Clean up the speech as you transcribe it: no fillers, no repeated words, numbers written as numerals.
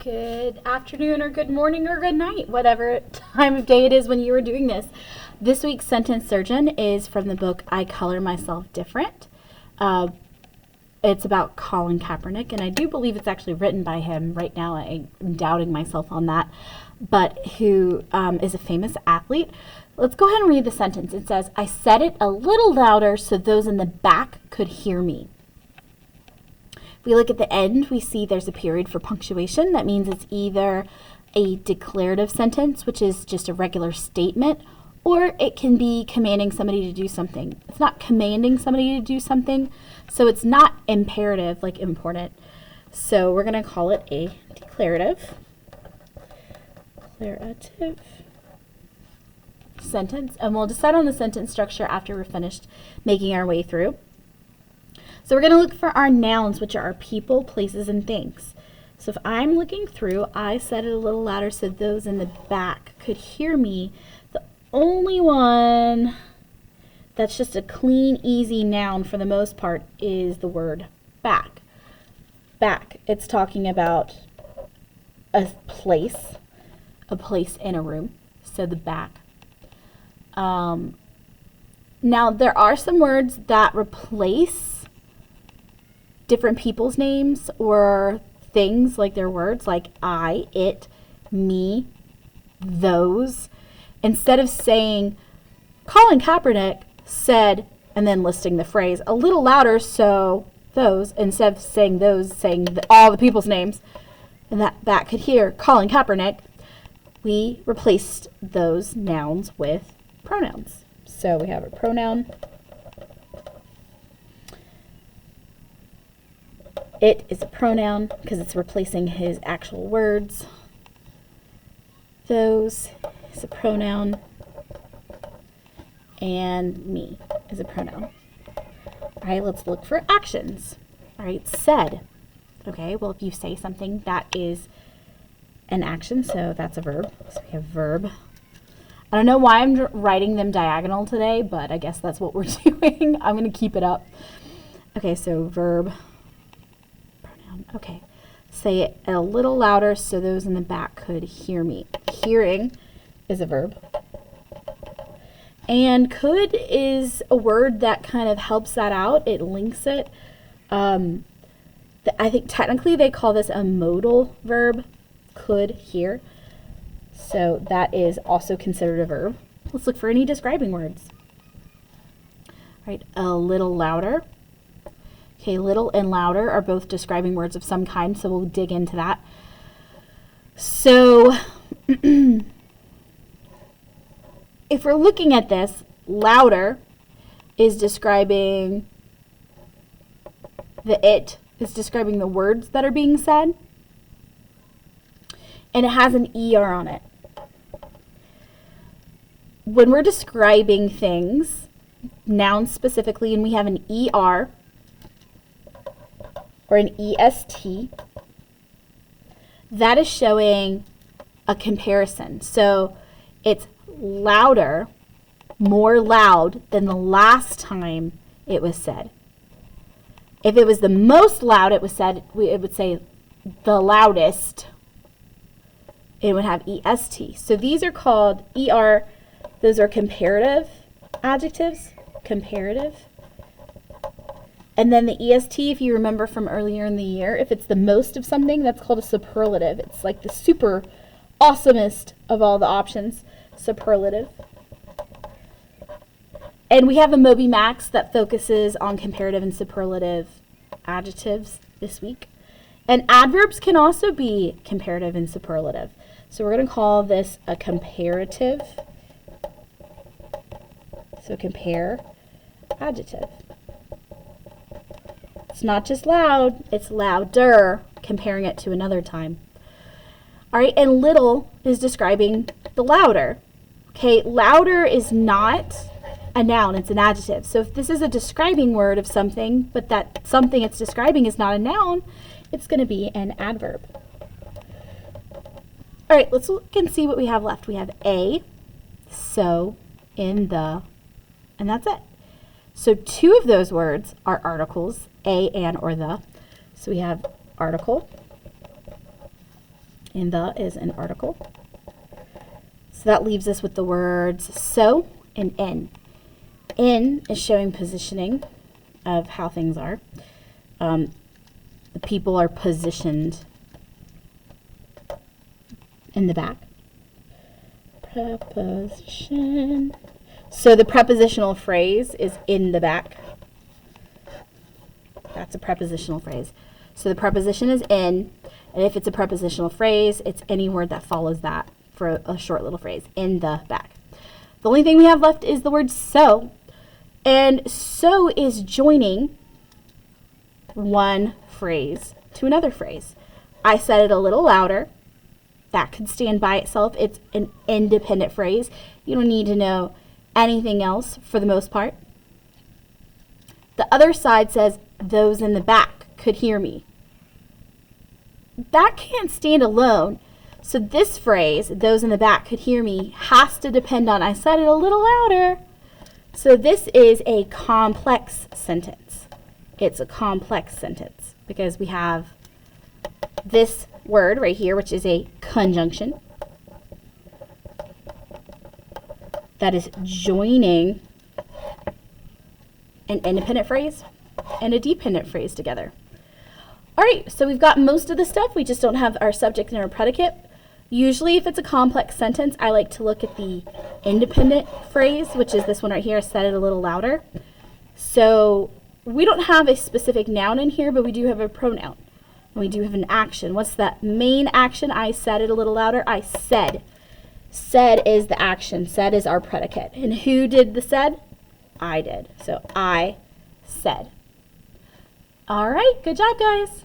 Good afternoon or good morning or good night, whatever time of day it is when you are doing this. This week's sentence surgeon is from the book I Color Myself Different. It's about Colin Kaepernick, and I do believe it's actually written by him. Right now I'm doubting myself on that, but who is a famous athlete. Let's go ahead and read the sentence. It says, I said it a little louder so those in the back could hear me. If we look at the end, we see there's a period for punctuation. That means it's either a declarative sentence, which is just a regular statement, or it can be commanding somebody to do something. It's not commanding somebody to do something, so it's not imperative, like important. So we're going to call it a declarative sentence, and we'll decide on the sentence structure after we're finished making our way through. So we're going to look for our nouns, which are our people, places, and things. So if I'm looking through, I said it a little louder so those in the back could hear me. The only one that's just a clean, easy noun for the most part is the word back. Back. It's talking about a place in a room. So the back. Now there are some words that replace different people's names or things like their words, like I, it, me, those. Instead of saying Colin Kaepernick said, and then listing the phrase a little louder, so those, instead of saying those, saying all the people's names, and that could hear Colin Kaepernick, we replaced those nouns with pronouns. So we have a pronoun. It is a pronoun because it's replacing his actual words. Those is a pronoun. And me is a pronoun. All right, let's look for actions. All right, said. Okay, well, if you say something, that is an action, so that's a verb. So we have verb. I don't know why I'm writing them diagonal today, but I guess that's what we're doing. I'm going to keep it up. Okay, so verb. Okay, say it a little louder so those in the back could hear me. Hearing is a verb. And could is a word that kind of helps that out. It links it. I think technically they call this a modal verb, could, hear. So that is also considered a verb. Let's look for any describing words. All right, a little louder. Okay, little and louder are both describing words of some kind, so we'll dig into that. So, if we're looking at this, louder is describing is describing the words that are being said, and it has an ER on it. When we're describing things, nouns specifically, and we have an ER, or an EST, that is showing a comparison. So it's louder, more loud than the last time it was said. If it was the most loud it was said, it would say the loudest. It would have EST. So these are called ER, those are comparative adjectives, comparative. And then the EST, if you remember from earlier in the year, if it's the most of something, that's called a superlative. It's like the super awesomest of all the options, superlative. And we have a Moby Max that focuses on comparative and superlative adjectives this week. And adverbs can also be comparative and superlative. So we're going to call this a comparative. So compare adjective. It's not just loud, it's louder, comparing it to another time. All right, and little is describing the louder. Okay, louder is not a noun, it's an adjective. So if this is a describing word of something, but that something it's describing is not a noun, it's going to be an adverb. All right, let's look and see what we have left. We have a, so, in the, and that's it. So two of those words are articles, a and or the. So we have article and the is an article. So that leaves us with the words so and in. In is showing positioning of how things are. The people are positioned in the back. Preposition. So the prepositional phrase is in the back. That's a prepositional phrase. So the preposition is in, and if it's a prepositional phrase, it's any word that follows that for a short little phrase, in the back. The only thing we have left is the word so, and so is joining one phrase to another phrase. I said it a little louder. That could stand by itself. It's an independent phrase. You don't need to know anything else for the most part. The other side says, those in the back could hear me. That can't stand alone. So this phrase, those in the back could hear me, has to depend on I said it a little louder. So this is a complex sentence. It's a complex sentence because we have this word right here, which is a conjunction that is joining an independent phrase and a dependent phrase together. All right, so we've got most of the stuff. We just don't have our subject and our predicate. Usually if it's a complex sentence, I like to look at the independent phrase, which is this one right here. I said it a little louder. So we don't have a specific noun in here, but we do have a pronoun. And we do have an action. What's that main action? I said it a little louder. I said. Said is the action. Said is our predicate. And who did the said? I did. So I said. All right, good job, guys.